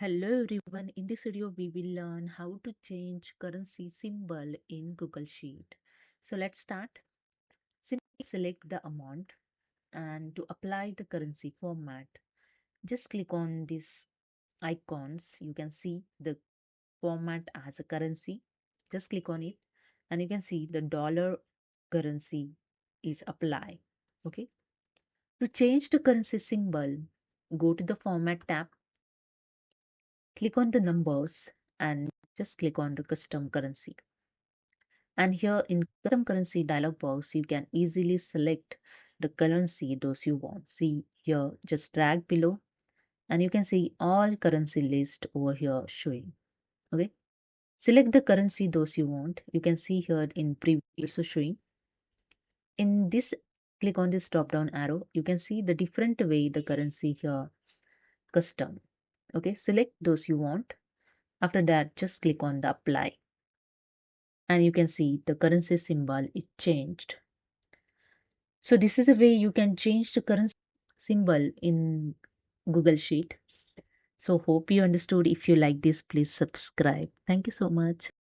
Hello everyone, in this video we will learn how to change currency symbol in Google Sheet. So let's start. Simply select the amount and to apply the currency format, just click on these icons. You can see the format as a currency. Just click on it and you can see the dollar currency is applied. Okay. To change the currency symbol, go to the format tab, click on the numbers and just click on the custom currency. And here in custom currency dialog box, you can easily select the currency those you want. See here, just drag below and you can see all currency list over here showing. Okay. Select the currency those you want. You can see here in preview also showing. In this, click on this drop down arrow. You can see the different way the currency here custom. Okay. Select those you want. After that, just click on the apply. And you can see the currency symbol is changed. So this is a way you can change the currency symbol in Google Sheet. So hope you understood. If you like this, please subscribe. Thank you so much.